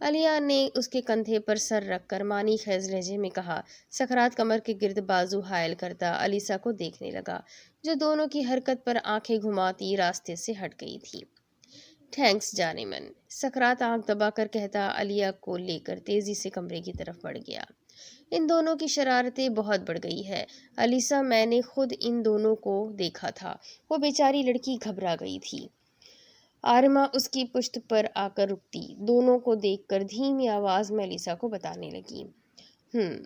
علیہ نے اس کے کندھے پر سر رکھ کر مانی خیز لہجے میں کہا۔ سکرات کمر کے گرد بازو حائل کرتا علیسا کو دیکھنے لگا، جو دونوں کی حرکت پر آنکھیں گھماتی راستے سے ہٹ گئی تھی۔ تھینکس جانے من، سکرات آنکھ دبا کر کہتا علیہ کو لے کر تیزی سے کمرے کی طرف بڑھ گیا۔ ان دونوں کی شرارتیں بہت بڑھ گئی ہے علیسا، میں نے خود ان دونوں کو دیکھا تھا۔ وہ بیچاری لڑکی گھبرا گئی تھی۔ آرما اس کی پشت پر آ کر رکتی، دونوں کو دیکھ کر دھیمی آواز میں علیسا کو بتانے لگی۔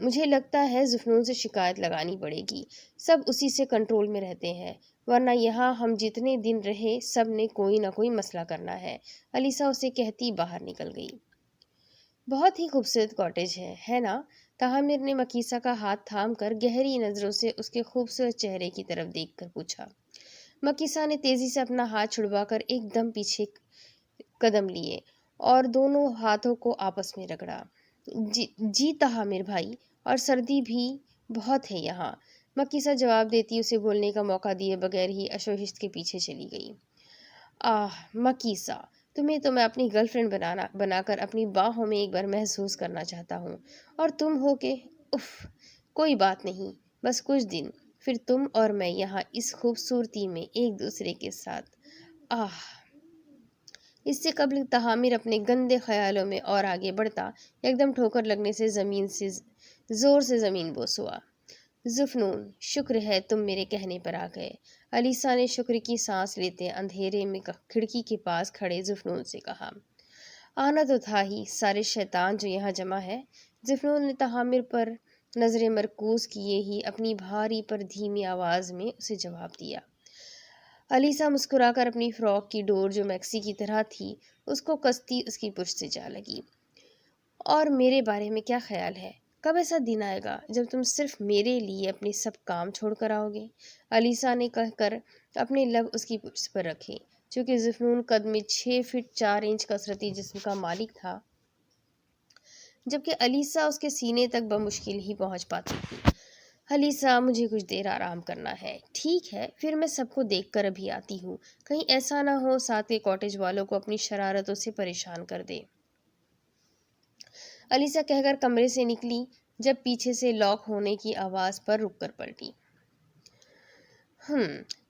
مجھے لگتا ہے زفنون سے شکایت لگانی پڑے گی، سب اسی سے کنٹرول میں رہتے ہیں، ورنہ یہاں ہم جتنے دن رہے سب نے کوئی نہ کوئی مسئلہ کرنا ہے، علیسا اسے کہتی باہر نکل گئی۔ بہت ہی خوبصورت کاٹیج ہے نا؟ طاہمر نے مکیسہ کا ہاتھ تھام کر گہری نظروں سے اس کے خوبصورت چہرے کی طرف دیکھ کر پوچھا۔ مکیسہ نے تیزی سے اپنا ہاتھ چھڑوا کر ایک دم پیچھے قدم لیے اور دونوں ہاتھوں کو آپس میں رگڑا۔ جی طاہمر بھائی، اور سردی بھی بہت ہے یہاں، مکیسہ جواب دیتی اسے بولنے کا موقع دیے بغیر ہی اشوہشت کے پیچھے چلی گئی۔ مکیسہ، تمہیں تو میں اپنی گرل فرینڈ بنا کر اپنی باہوں میں ایک بار محسوس کرنا چاہتا ہوں، اور تم ہو کہ کوئی بات نہیں، بس کچھ دن، پھر تم اور میں یہاں اس خوبصورتی میں ایک دوسرے کے ساتھ۔ اس سے قبل طاہمر اپنے گندے خیالوں میں اور آگے بڑھتا، یکدم ٹھوکر لگنے سے زور سے زمین بوس ہوا۔ زفنون، شکر ہے تم میرے کہنے پر آ گئے، علیسا نے شکر کی سانس لیتے اندھیرے میں کھڑکی کے پاس کھڑے زفنون سے کہا۔ آنا تو تھا ہی، سارے شیطان جو یہاں جمع ہے، زفنون نے طاہمر پر نظریں مرکوز کیے ہی اپنی بھاری پر دھیمی آواز میں اسے جواب دیا۔ علیسا مسکرا کر اپنی فراک کی ڈور جو میکسی کی طرح تھی اس کو کستی اس کی پشت سے جا لگی۔ اور میرے بارے میں کیا خیال ہے؟ کب ایسا دن آئے گا جب تم صرف میرے لیے اپنے سب کام چھوڑ کر آؤ گے؟ علیسا نے کہہ کر اپنے لب اس کی پشت پر رکھے۔ چونکہ زفنون قد میں 6 فٹ 4 انچ کثرتی جسم کا مالک تھا، جبکہ علیسا اس کے سینے تک بمشکل ہی پہنچ پاتی تھی۔ علیسا، مجھے کچھ دیر آرام کرنا ہے۔ ٹھیک ہے، پھر میں سب کو دیکھ کر ابھی آتی ہوں، کہیں ایسا نہ ہو ساتھ کے کاٹیج والوں کو اپنی شرارتوں سے پریشان کر دے۔ علیسا کہہ کر کمرے سے نکلی، جب پیچھے سے لاک ہونے کی آواز پر رک کر پلٹی۔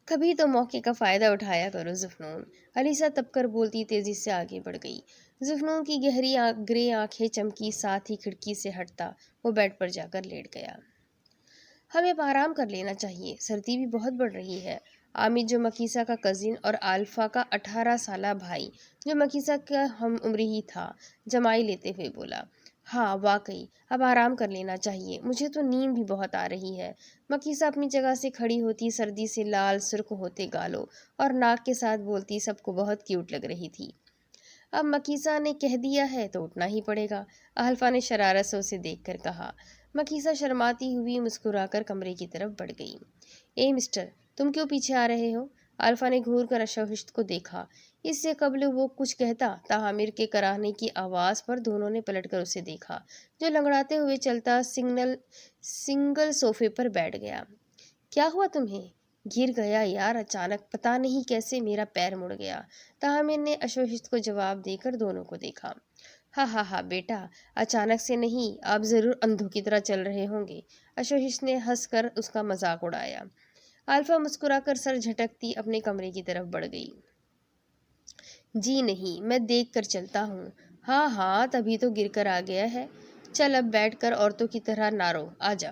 کبھی تو موقع کا فائدہ اٹھایا کرو زفنون، علیسا تب کر بولتی تیزی سے آگے بڑھ گئی۔ زفنون کی گہری گرے آنکھیں چمکی، ساتھ ہی کھڑکی سے ہٹتا وہ بیڈ پر جا کر لیٹ گیا۔ ہمیں اب آرام کر لینا چاہیے، سردی بھی بہت بڑھ رہی ہے، عامد جو مکیسہ کا کزن اور آلفا کا 18 سالہ بھائی جو مکیسہ کا ہم عمری ہی تھا، جمائی لیتے ہوئے بولا۔ ہاں واقعی، اب آرام کر لینا چاہیے، مجھے تو نیند بھی بہت آ رہی ہے۔ مکیسہ اپنی جگہ سے کھڑی ہوتی سردی سے لال سرخ ہوتے گالوں اور ناک کے ساتھ بولتی سب کو بہت کیوٹ لگ رہی تھی۔ اب مکیسہ نے کہہ دیا ہے تو اٹھنا ہی پڑے گا، آلفا نے شرارت سے اسے دیکھ کر کہا۔ مکیسہ شرماتی ہوئی مسکرا کر کمرے کی طرف بڑھ گئی۔ اے مسٹر، تم کیوں پیچھے آ رہے ہو؟ آلفا نے گھور کر اشوہشت کو دیکھا۔ اس سے قبل وہ کچھ کہتا، طاہمر کے کراہنے کی آواز پر دونوں نے پلٹ کر اسے دیکھا، جو لنگڑاتے ہوئے چلتا سنگل صوفے پر بیٹھ گیا۔ کیا ہوا تمہیں؟ گر گیا یار، اچانک پتہ نہیں کیسے میرا پیر مڑ گیا، طاہمر نے اشوہشت کو جواب دے کر دونوں کو دیکھا۔ ہاں بیٹا، اچانک سے نہیں، آپ ضرور اندھوں کی طرح چل رہے ہوں گے، اشوہشت نے ہنس کر اس کا مذاق اڑایا۔ آلفا مسکرا کر سر جھٹکتی اپنے کمرے کی طرف بڑھ گئی۔ جی نہیں، میں دیکھ کر چلتا ہوں۔ ہاں تبھی تو گر کر آ گیا ہے، چل اب بیٹھ کر عورتوں کی طرح نہ رو، آجا۔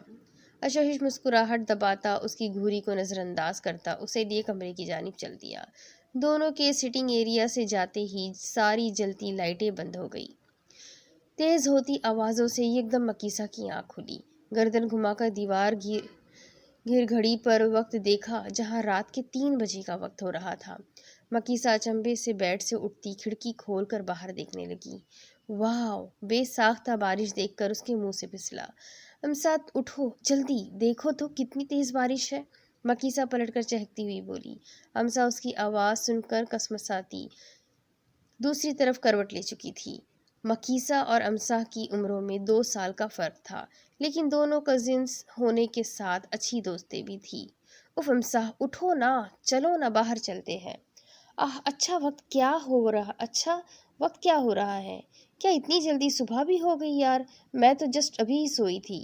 اشوہشت مسکراہٹ دباتا اس کی گھوری کو نظر انداز کرتا اسے لیے کمرے کی جانب چل دیا۔ دونوں کے سٹنگ ایریا سے جاتے ہی ساری جلتی لائٹیں بند ہو گئی۔ تیز ہوتی آوازوں سے یکدم مکیسہ کی آنکھ کھلی، گردن گھما کر دیوار گھر گھڑی پر وقت دیکھا جہاں رات کے 3 بجے کا وقت ہو رہا تھا۔ مکیسہ اچنبھے سے بیڈ سے اٹھتی کھڑکی کھول کر باہر دیکھنے لگی۔ واو، بے ساختہ بارش دیکھ کر اس کے منہ سے پھسلا۔ امسات اٹھو جلدی، دیکھو تو کتنی تیز بارش ہے، مکیسہ پلٹ کر چہکتی ہوئی بولی۔ امسا اس کی آواز سن کر کسمساتی دوسری طرف کروٹ لے چکی تھی۔ مکیسہ اور امسا کی عمروں میں 2 سال کا فرق تھا، لیکن دونوں کزنز ہونے کے ساتھ اچھی دوستیں بھی تھیں۔ امسا اٹھو نا، چلو نا باہر چلتے ہیں۔ اچھا وقت کیا ہو رہا ہے، کیا اتنی جلدی صبح بھی ہو گئی یار؟ میں تو جسٹ ابھی ہی سوئی تھی۔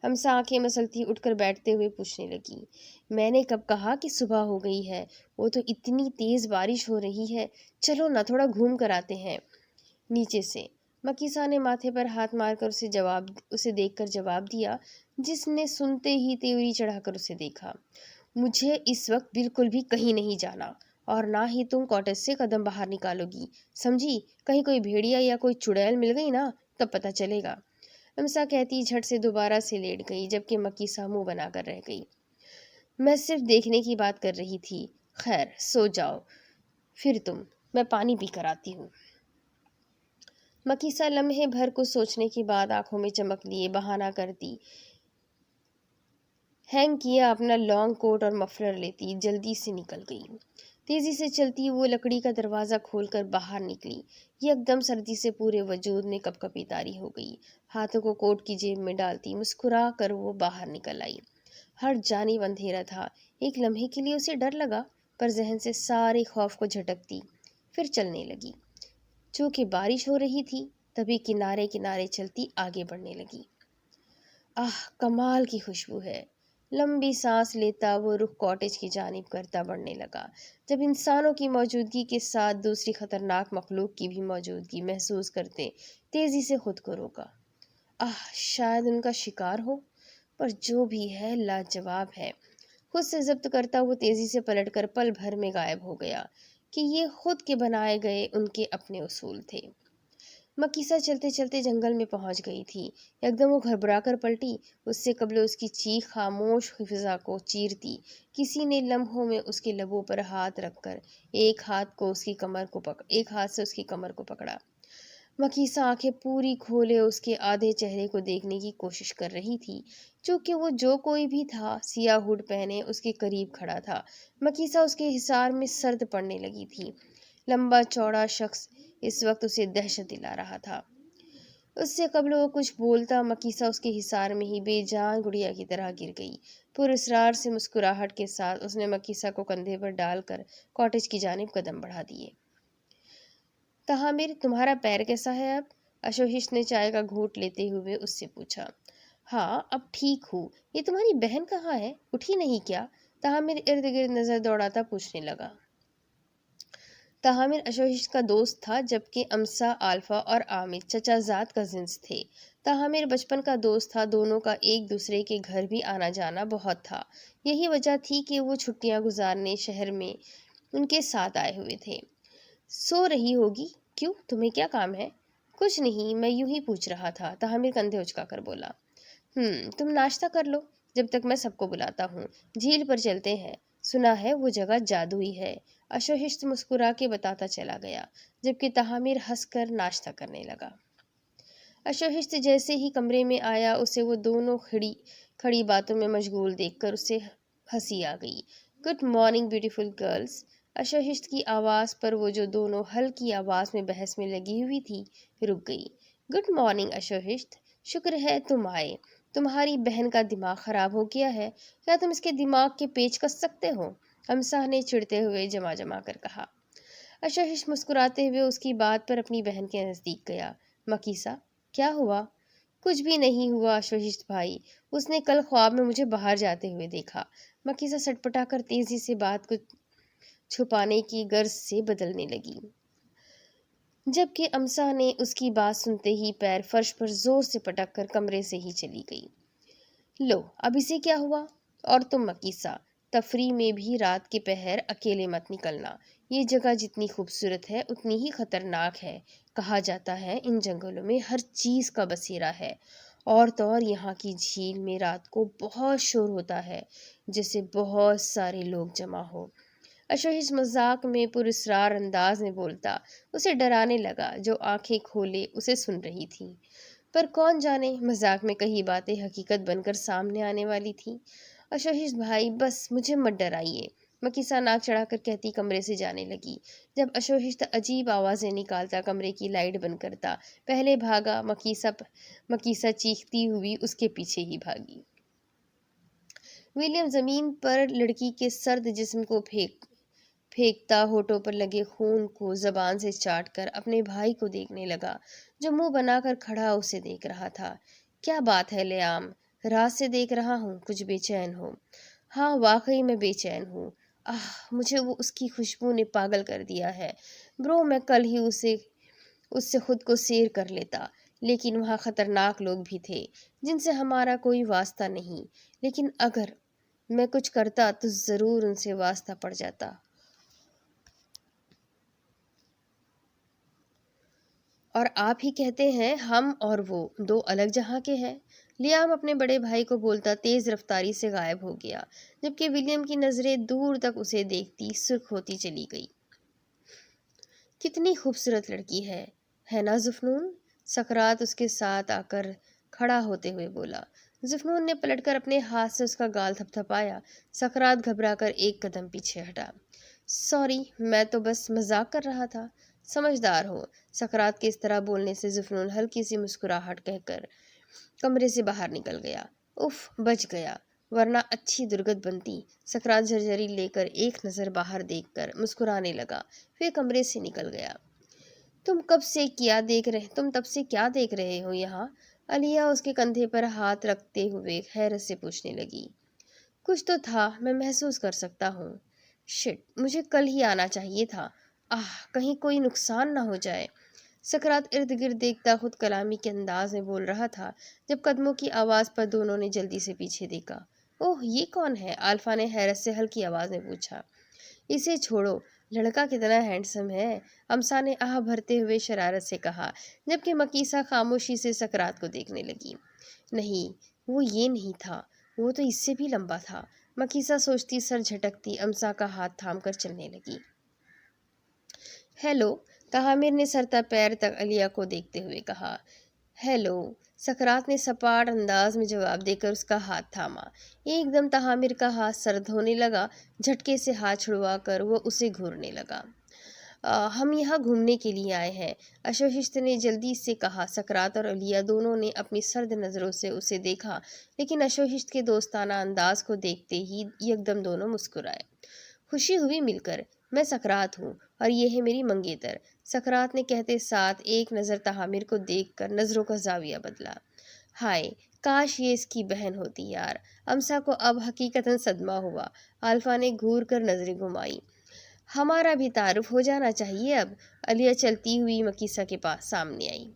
ہمسا آنکھیں مسلتی اٹھ کر بیٹھتے ہوئے پوچھنے لگی۔ میں نے کب کہا کہ صبح ہو گئی ہے؟ وہ تو اتنی تیز بارش ہو رہی ہے، چلو نہ تھوڑا گھوم کر آتے ہیں نیچے سے۔ مکیسا نے ماتھے پر ہاتھ مار کر اسے دیکھ کر جواب دیا، جس نے سنتے ہی تیوری چڑھا کر اسے دیکھا۔ مجھے اس وقت بالکل بھی کہیں نہیں جانا، اور نہ ہی تم کاٹیج سے قدم باہر نکالو گی، سمجھی؟ کہیں کوئی بھیڑیا یا کوئی چڑیل مل گئی نا، تب پتہ چلے گا۔ ہمسا کہتی جھٹ سے دوبارہ سے لیٹ گئی، جبکہ مکیسا منہ بنا کر رہ گئی۔ میں صرف دیکھنے کی بات کر رہی تھی۔ خیر سو جاؤ پھر تم، میں پانی پی کر آتی ہوں۔ مکیسا لمحے بھر کچھ سوچنے کے بعد آنکھوں میں چمک لیے بہانہ کرتی ہینگ کیا اپنا لانگ کوٹ اور مفلر لیتی جلدی سے نکل گئی۔ تیزی سے چلتی وہ لکڑی کا دروازہ کھول کر باہر نکلی۔ یکدم سردی سے پورے وجود میں کپ کپی طاری ہو گئی۔ ہاتھوں کو کوٹ کی جیب میں ڈالتی مسکرا کر وہ باہر نکل آئی۔ ہر جانب اندھیرا تھا۔ ایک لمحے کے لیے اسے ڈر لگا، پر ذہن سے سارے خوف کو جھٹکتی پھر چلنے لگی۔ چونکہ بارش ہو رہی تھی، تبھی کنارے کنارے چلتی آگے بڑھنے لگی۔ آہ کمال کی خوشبو ہے۔ لمبی سانس لیتا وہ رخ کاٹیج کی جانب کرتا بڑھنے لگا۔ جب انسانوں کی موجودگی کے ساتھ دوسری خطرناک مخلوق کی بھی موجودگی محسوس کرتے تیزی سے خود کو روکا۔ آہ شاید ان کا شکار ہو، پر جو بھی ہے لاجواب ہے۔ خود سے ضبط کرتا وہ تیزی سے پلٹ کر پل بھر میں غائب ہو گیا کہ یہ خود کے بنائے گئے ان کے اپنے اصول تھے۔ مکیسا چلتے چلتے جنگل میں پہنچ گئی تھی۔ یکدم وہ گھبرا کر پلٹی۔ اس سے قبل اس کی چیخ خاموش فضا کو چیرتی کسی نے لمحوں میں اس کے لبوں پر ہاتھ رکھ کر ایک ہاتھ سے اس کی کمر کو پکڑا۔ مکیسا آنکھیں پوری کھولے اس کے آدھے چہرے کو دیکھنے کی کوشش کر رہی تھی، چونکہ وہ جو کوئی بھی تھا سیاہ ہوڈ پہنے اس کے قریب کھڑا تھا۔ مکیسا اس کے حصار میں سرد پڑنے لگی تھی۔ لمبا چوڑا شخص اس وقت اسے دہشت دلا رہا تھا۔ اس سے قبل وہ کچھ بولتا مکیسا اس کے حصار میں ہی بے جان گڑیا کی طرح گر گئی۔ پر اسرار سے مسکراہٹ کے ساتھ اس نے مکیسا کو کندھے پر ڈال کر کاٹیج کی جانب قدم بڑھا دیے۔ تہامر تمہارا پیر کیسا ہے اب؟ اشوہش نے چائے کا گھونٹ لیتے ہوئے اس سے پوچھا۔ ہاں اب ٹھیک ہوں۔ یہ تمہاری بہن کہاں ہے؟ اٹھی نہیں کیا؟ تہامر ارد گرد نظر دوڑاتا پوچھنے لگا۔ تہامر اشوہش کا دوست تھا، جبکہ امسا آلفا اور عامر چچا زاد کزنز تھے۔ تہامر بچپن کا دوست تھا، دونوں کا ایک دوسرے کے گھر بھی آنا جانا بہت تھا۔ یہی وجہ تھی کہ وہ چھٹیاں گزارنے شہر میں ان کے ساتھ آئے ہوئے تھے۔ سو رہی ہوگی؟ کیوں، تمہیں کیا کام ہے؟ کچھ نہیں، میں یوں ہی پوچھ رہا تھا، تہامر کندھے اچکا کر بولا۔ تم ناشتہ کر لو، جب تک میں سب کو بلاتا ہوں۔ جھیل پر چلتے ہیں، سنا ہے وہ جگہ جادوئی ہے، اشوہش مسکرا کے بتاتا چلا گیا، جبکہ تہامر ہنس کر ناشتہ کرنے لگا۔ اشوہش جیسے ہی کمرے میں آیا، اسے وہ دونوں کھڑی باتوں میں مشغول دیکھ کر اسے ہنسی آ گئی۔ Good morning beautiful girls. اشوہش کی آواز پر وہ جو دونوں ہلکی آواز میں بحث میں لگی ہوئی تھی رک گئی۔ گڈ مارننگ اشوہش، شکر ہے تم آئے۔ تمہاری بہن کا دماغ خراب ہو گیا ہے، کیا تم اس کے دماغ کے پیچ کس سکتے ہو؟ ہمسا نے چڑھتے ہوئے جما کر کہا۔ اشوہش مسکراتے ہوئے اس کی بات پر اپنی بہن کے نزدیک گیا۔ مکیسا کیا ہوا؟ کچھ بھی نہیں ہوا اشوہش بھائی، اس نے کل خواب میں مجھے باہر جاتے ہوئے دیکھا۔ مکیسا سٹپٹا کر تیزی سے بات کو چھپانے کی غرض سے بدلنے لگی، جبکہ امسا نے اس کی بات سنتے ہی پیر فرش پر زور سے پٹک کر کمرے سے ہی چلی گئی۔ لو اب اسے کیا ہوا؟ اور تم مکیسا، تفریح میں بھی رات کے پہر اکیلے مت نکلنا، یہ جگہ جتنی خوبصورت ہے اتنی ہی خطرناک ہے۔ کہا جاتا ہے ان جنگلوں میں ہر چیز کا بسیرا ہے، اور تو اور یہاں کی جھیل میں رات کو بہت شور ہوتا ہے، جیسے بہت سارے لوگ جمع ہو۔ اشوہش مذاق میں پراسرار انداز میں بولتا اسے ڈرانے لگا، جو آنکھیں کھولے اسے سن رہی تھی، پر کون جانے مذاق میں کہی باتیں حقیقت بن کر سامنے آنے والی تھیں۔ اشوہش بھائی بس مجھے مت ڈرائیے، مکیسا ناک چڑھا کر کہتی کمرے سے جانے لگی۔ جب اشوہش عجیب آوازیں نکالتا کمرے کی لائٹ بند کرتا پہلے بھاگا، مکیسا چیختی ہوئی اس کے پیچھے ہی بھاگی۔ ولیم زمین پر لڑکی کے سرد جسم کو پھینکتا ہونٹوں پر لگے خون کو زبان سے چاٹ کر اپنے بھائی کو دیکھنے لگا جو منہ بنا کر کھڑا اسے دیکھ رہا تھا۔ کیا بات ہے لیام، رات سے دیکھ رہا ہوں کچھ بے چین ہو۔ ہاں واقعی میں بے چین ہوں۔ مجھے وہ اس کی خوشبو نے پاگل کر دیا ہے۔ برو میں کل ہی اس سے خود کو سیر کر لیتا، لیکن وہاں خطرناک لوگ بھی تھے جن سے ہمارا کوئی واسطہ نہیں، لیکن اگر میں کچھ کرتا تو ضرور ان سے واسطہ پڑ جاتا۔ اور آپ ہی کہتے ہیں ہم اور وہ دو الگ جہاں کے ہیں؟ لیام اپنے بڑے بھائی کو بولتا تیز رفتاری سے غائب ہو گیا، جبکہ ولیم کی نظریں دور تک اسے دیکھتی سرخ ہوتی چلی گئی۔ کتنی خوبصورت لڑکی ہے نا زفنون؟ سقراط اس کے ساتھ آ کر کھڑا ہوتے ہوئے بولا۔ زفنون نے پلٹ کر اپنے ہاتھ سے اس کا گال تھپتھپایا۔ سقراط گھبرا کر ایک قدم پیچھے ہٹا۔ سوری، میں تو بس مذاق کر رہا تھا۔ سمجھدار ہو۔ سقراط کے اس طرح بولنے سے زفنون ہلکی سی مسکراہٹ کہہ کر کمرے سے باہر نکل گیا۔ اف، بچ گیا، ورنہ اچھی درگت بنتی۔ سقراط جھرجھری لے کر ایک نظر باہر دیکھ کر مسکرانے لگا، پھر کمرے سے نکل گیا۔ تم تب سے کیا دیکھ رہے ہو یہاں؟ علیہ اس کے کندھے پر ہاتھ رکھتے ہوئے حیرت سے پوچھنے لگی۔ کچھ تو تھا، میں محسوس کر سکتا ہوں۔ شٹ، مجھے کل ہی آنا چاہیے تھا۔ کہیں کوئی نقصان نہ ہو جائے۔ سقراط ارد گرد دیکھتا خود کلامی کے انداز میں بول رہا تھا جب قدموں کی آواز پر دونوں نے جلدی سے پیچھے دیکھا۔ اوہ، یہ کون ہے؟ آلفا نے حیرت سے ہلکی آواز میں پوچھا۔ اسے چھوڑو، لڑکا کتنا ہینڈسم ہے، امسا نے بھرتے ہوئے شرارت سے کہا، جبکہ مکیسا خاموشی سے سقراط کو دیکھنے لگی۔ نہیں، وہ یہ نہیں تھا، وہ تو اس سے بھی لمبا تھا۔ مکیسا سوچتی سر جھٹکتی امسا کا ہاتھ تھام کر چلنے لگی۔ ہیلو، تہامر نے سر پیر تک علیہ کو دیکھتے ہوئے کہا۔ ہیلو، سقراط نے سپاٹ انداز میں جواب دے کر اس کا ہاتھ تھاما۔ ایک دم تہامر کا ہاتھ سرد ہونے لگا، جھٹکے سے ہاتھ چھڑوا کر وہ اسے گھورنے لگا۔ ہم یہاں گھومنے کے لیے آئے ہیں، اشوہشت نے جلدی سے کہا۔ سقراط اور علیہ دونوں نے اپنی سرد نظروں سے اسے دیکھا، لیکن اشوہشت کے دوستانہ انداز کو دیکھتے ہی یکدم دونوں مسکرائے۔ خوشی ہوئی مل کر، میں سقراط ہوں اور یہ ہے میری منگیتر، سقراط نے کہتے ساتھ ایک نظر تہامر کو دیکھ کر نظروں کا زاویہ بدلا۔ ہائے، کاش یہ اس کی بہن ہوتی یار۔ امسا کو اب حقیقتاً صدمہ ہوا۔ آلفا نے گھور کر نظریں گھمائی۔ ہمارا بھی تعارف ہو جانا چاہیے اب۔ علیہ چلتی ہوئی مکیسا کے پاس سامنے آئی۔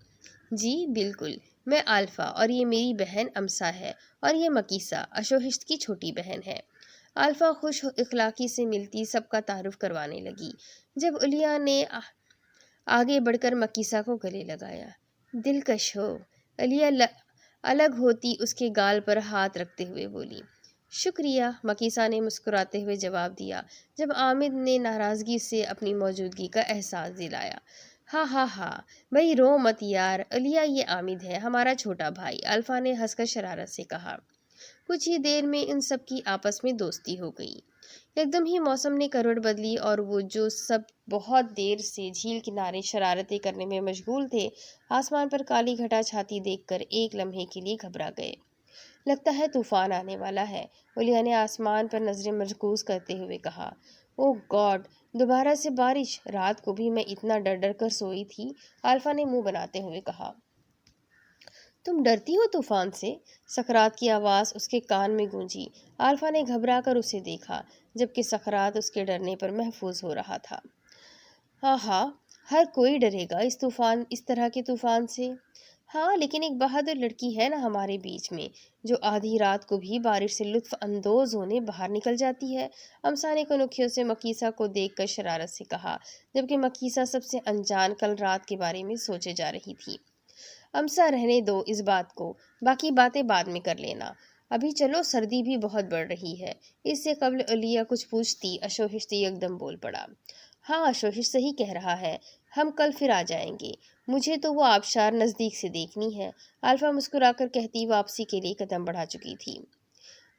جی بالکل، میں آلفا اور یہ میری بہن امسا ہے، اور یہ مکیسا اشوہشت کی چھوٹی بہن ہے۔ آلفا خوش اخلاقی سے ملتی سب کا تعارف کروانے لگی، جب علیہ نے آگے بڑھ کر مکیسا کو گلے لگایا۔ دلکش ہو، علیہ الگ ہوتی اس کے گال پر ہاتھ رکھتے ہوئے بولی۔ شکریہ، مکیسا نے مسکراتے ہوئے جواب دیا، جب عامد نے ناراضگی سے اپنی موجودگی کا احساس دلایا۔ ہاں، بھئی رو مت یار، علیہ یہ عامد ہے، ہمارا چھوٹا بھائی، آلفا نے ہنس کر شرارت سے کہا۔ کچھ ہی دیر میں ان سب کی آپس میں دوستی ہو گئی۔ یکدم ہی موسم نے کروٹ بدلی اور وہ جو سب بہت دیر سے جھیل کنارے شرارتیں کرنے میں مشغول تھے، آسمان پر کالی گھٹا چھاتی دیکھ کر ایک لمحے کے لیے گھبرا گئے۔ لگتا ہے طوفان آنے والا ہے، علیہ نے آسمان پر نظریں مرکوز کرتے ہوئے کہا۔ اوہ گاڈ، دوبارہ سے بارش! رات کو بھی میں اتنا ڈر ڈر کر سوئی تھی، آلفا نے منہ بناتے ہوئے کہا۔ تم ڈرتی ہو طوفان سے؟ سقراط کی آواز اس کے کان میں گونجی۔ آلفا نے گھبرا کر اسے دیکھا، جبکہ سقراط اس کے ڈرنے پر محفوظ ہو رہا تھا۔ ہاں، ہر کوئی ڈرے گا اس طرح کے طوفان سے۔ ہاں، لیکن ایک بہادر لڑکی ہے نا ہمارے بیچ میں، جو آدھی رات کو بھی بارش سے لطف اندوز ہونے باہر نکل جاتی ہے، امسا نے کنکھیوں سے مکیسا کو دیکھ کر شرارت سے کہا، جبکہ مکیسا سب سے انجان کل رات کے بارے میں سوچے جا رہی تھی۔ امسا رہنے دو اس بات کو، باقی باتیں بعد میں کر لینا، ابھی چلو، سردی بھی بہت بڑھ رہی ہے۔ اس سے قبل علیہ کچھ پوچھتی، اشوہشت یکدم بول پڑا۔ ہاں، اشوہشت صحیح کہہ رہا ہے، ہم کل پھر آ جائیں گے، مجھے تو وہ آبشار نزدیک سے دیکھنی ہے، آلفا مسکرا کر کہتی واپسی کے لیے قدم بڑھا چکی تھی۔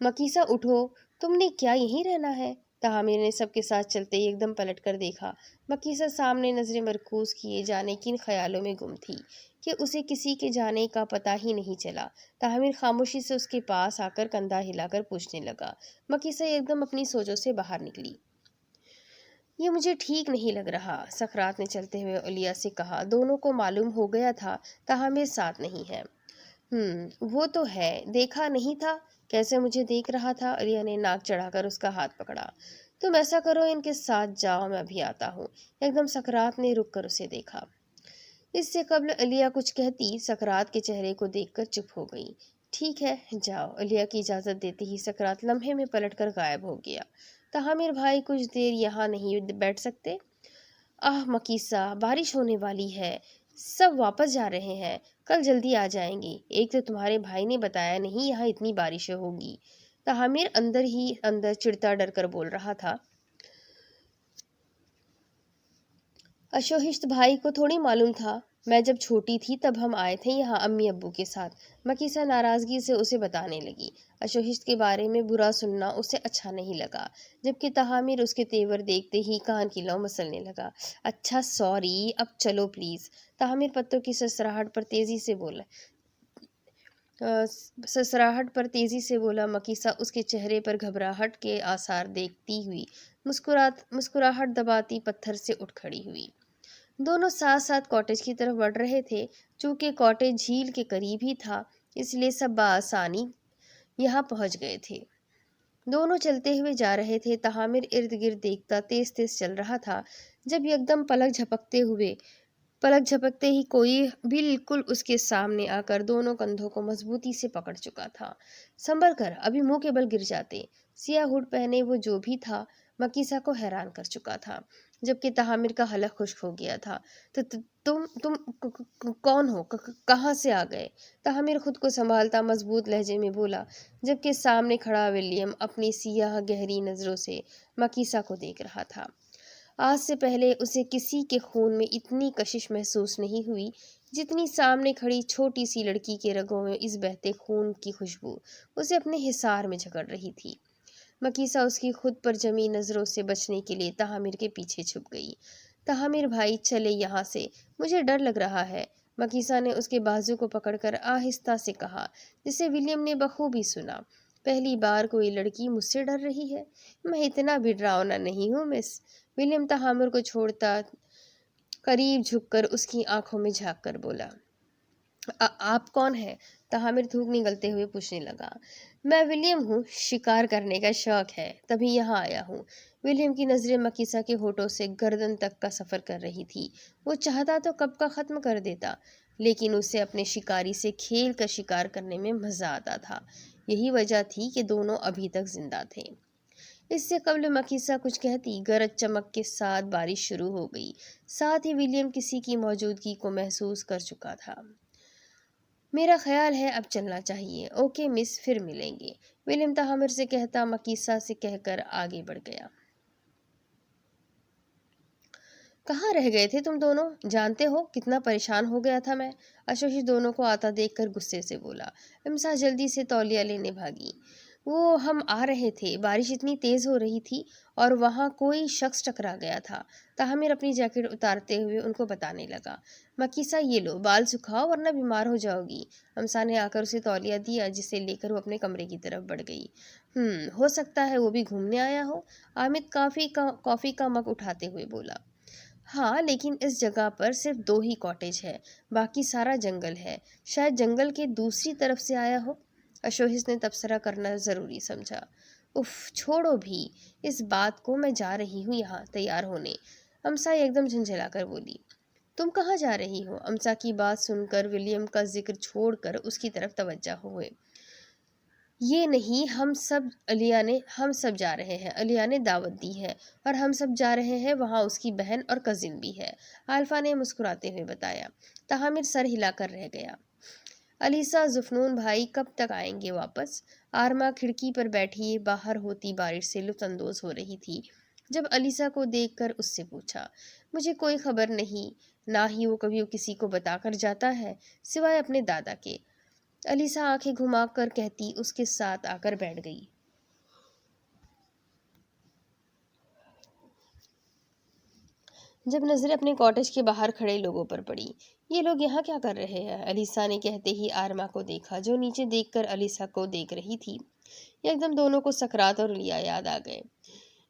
مکیسا اٹھو، تم نے کیا یہیں رہنا ہے؟ تہامر نے سب کے ساتھ چلتے ایک دم پلٹ کر دیکھا۔ مکیسا سامنے نظریں مرکوز کیے جانے کن خیالوں میں گم تھی کہ اسے کسی کے جانے کا پتہ ہی نہیں چلا۔ تہامر خاموشی سے اس کے پاس آ کر کندھا ہلا کر پوچھنے لگا۔ مکیسا ایک دم اپنی سوچوں سے باہر نکلی۔ یہ مجھے ٹھیک نہیں لگ رہا، سقراط نے چلتے ہوئے علیہ سے کہا۔ دونوں کو معلوم ہو گیا تھا تاہم ساتھ نہیں ہے۔ وہ تو ہے، دیکھا نہیں تھا کیسے مجھے دیکھ رہا تھا؟ علیہ نے ناک چڑھا کر اس کا ہاتھ پکڑا۔ تم ایسا کرو، ان کے ساتھ جاؤ، میں ابھی آتا ہوں۔ ایک دم سقراط نے رک کر اسے دیکھا۔ اس سے قبل علیہ کچھ کہتی، سقراط کے چہرے کو دیکھ کر چپ ہو گئی۔ ٹھیک ہے، جاؤ، علیہ کی اجازت دیتے ہی سقراط لمحے میں پلٹ کر غائب ہو گیا۔ تحامیر بھائی کچھ دیر یہاں نہیں بیٹھ سکتے؟ آہ مکیسا، بارش ہونے والی ہے، سب واپس جا رہے ہیں، کل جلدی آ جائیں گے۔ ایک تو تمہارے بھائی نے بتایا نہیں یہاں اتنی بارشیں ہوگی۔ تحامیر اندر ہی اندر چڑتا ڈر کر بول رہا تھا۔ اشوہشت بھائی کو تھوڑی معلوم تھا؟ میں جب چھوٹی تھی تب ہم آئے تھے یہاں امی ابو کے ساتھ۔ مکیسا ناراضگی سے اسے بتانے لگی۔ اشوہشت کے بارے میں برا سننا اسے اچھا نہیں لگا، جبکہ تحامیر اس کے تیور دیکھتے ہی کان کی لو مسلنے لگا۔ اچھا سوری، اب چلو پلیز۔ تحامیر پتوں کی سسراہٹ پر تیزی سے بولا۔ مکیسا اس کے چہرے پر گھبراہٹ کے آثار دیکھتی ہوئی مسکراہٹ دباتی پتھر سے اٹھ کھڑی ہوئی۔ دونوں ساتھ ساتھ کاٹیج کی طرف بڑھ رہے تھے۔ چونکہ کاٹیج جھیل کے قریب ہی تھا اس لیے سب بآسانی یہاں پہنچ گئے تھے۔ دونوں چلتے ہوئے جا رہے تھے۔ تحامیر ارد گرد دیکھتا تیز تیز چل رہا تھا جب یکدم پلک جھپکتے ہی کوئی بالکل اس کے سامنے آ کر دونوں کندھوں کو مضبوطی سے پکڑ چکا تھا۔ سنبھل کر، ابھی منہ کے بل گر جاتے۔ سیاہ ہوڈ پہنے وہ جو بھی تھا مکیسا کو حیران کر چکا تھا، جبکہ تحامیر کا حلق خشک ہو گیا تھا۔ تم کون ہو؟ کہاں سے آ گئے؟ تحامیر خود کو سنبھالتا مضبوط لہجے میں بولا، جبکہ سامنے کھڑا ولیم اپنی سیاہ گہری نظروں سے مکیسا کو دیکھ رہا تھا۔ آج سے پہلے اسے کسی کے خون میں اتنی کشش محسوس نہیں ہوئی جتنی سامنے کھڑی چھوٹی سی لڑکی کے رگوں میں اس بہتے خون کی خوشبو اسے اپنے حصار میں جکڑ رہی تھی۔ مکیسا اس کی خود پر جمی نظروں سے بچنے کے لیے تحامیر کے پیچھے چھپ گئی۔ تحامیر بھائی چلے یہاں سے، مجھے ڈر لگ رہا ہے، مکیسا نے اس کے بازو کو پکڑ کر آہستہ سے کہا، جسے ولیم نے بخوبی سنا۔ پہلی بار کوئی لڑکی مجھ سے ڈر رہی ہے؟ میں اتنا بھی ڈراؤنا نہیں ہوں مس۔ ولیم تحامیر کو چھوڑتا قریب جھک کر اس کی آنکھوں میں جھانک کر بولا۔ آپ کون ہیں؟ تحامیر تھوک نگلتے ہوئے پوچھنے لگا۔ میں ولیم ہوں، شکار کرنے کا شوق ہے، تبھی یہاں آیا ہوں۔ ولیم کی نظریں مکیسا کے ہونٹوں سے گردن تک کا سفر کر رہی تھی۔ وہ چاہتا تو کب کا ختم کر دیتا، لیکن اسے اپنے شکاری سے کھیل کر شکار کرنے میں مزہ آتا تھا۔ یہی وجہ تھی کہ دونوں ابھی تک زندہ تھے۔ اس سے قبل مکیسا کچھ کہتی، گرج چمک کے ساتھ بارش شروع ہو گئی۔ ساتھ ہی ولیم کسی کی موجودگی کو محسوس کر چکا تھا۔ میرا خیال ہے اب چلنا چاہیے۔ اوکے مس، پھر ملیں گے، ولیم تحامیر سے کہتا مکیسا سے کہہ کر آگے بڑھ گیا۔ کہاں رہ گئے تھے تم دونوں؟ جانتے ہو کتنا پریشان ہو گیا تھا میں؟ اشوشی دونوں کو آتا دیکھ کر غصے سے بولا۔ امسا جلدی سے تولیہ لینے بھاگی۔ وہ ہم آ رہے تھے، بارش اتنی تیز ہو رہی تھی اور وہاں کوئی شخص ٹکرا گیا تھا۔ تحامیر اپنی جیکٹ اتارتے ہوئے ان کو بتانے لگا۔ مکیسا یہ لو، بال سکھاؤ ورنہ بیمار ہو جاؤ گی۔ امسا نے آ کر اسے تولیہ دیا، جسے لے کر وہ اپنے کمرے کی طرف بڑھ گئی۔ ہو سکتا ہے وہ بھی گھومنے آیا ہو، حامد کافی کا مگ اٹھاتے ہوئے بولا۔ ہاں، لیکن اس جگہ پر صرف 2 ہی کاٹیج ہے، باقی سارا جنگل ہے، شاید جنگل کے دوسری طرف سے آیا ہو۔ اشوہس نے تبصرہ کرنا ضروری سمجھا۔ اف، چھوڑو بھی اس بات کو، میں جا رہی ہوں یہاں تیار ہونے۔ امسا ایک دم جھنجھلا کر بولی۔ تم کہاں جا رہی ہو؟ امسا کی بات سن کر ولیم کا ذکر چھوڑ کر اس کی طرف توجہ ہوئے۔ یہ نہیں، ہم سب جا رہے ہیں، علیہ نے دعوت دی ہے اور ہم سب جا رہے ہیں، وہاں اس کی بہن اور کزن بھی ہے، آلفا نے مسکراتے ہوئے بتایا۔ تحامیر سر ہلا کر رہ گیا۔ الیسا، زفنون بھائی کب تک آئیں گے واپس؟ آرما کھڑکی پر بیٹھی باہر ہوتی بارش سے لطف اندوز ہو رہی تھی جب الیسا کو دیکھ کر اس سے پوچھا۔ مجھے کوئی خبر نہیں، نہ ہی وہ کبھی کسی کو بتا کر جاتا ہے سوائے اپنے دادا کے۔ الیسا آنکھیں گھما کر کہتی اس کے ساتھ آ کر بیٹھ گئی۔ جب نظریں اپنے کاٹیج کے باہر کھڑے لوگوں پر پڑی۔ یہ لوگ یہاں کیا کر رہے ہیں؟ الیسا نے کہتے ہی آرما کو دیکھا، جو نیچے دیکھ کر الیسا کو دیکھ رہی تھی۔ ایک دم دونوں کو سقراط اور علیہ یاد آ گئے۔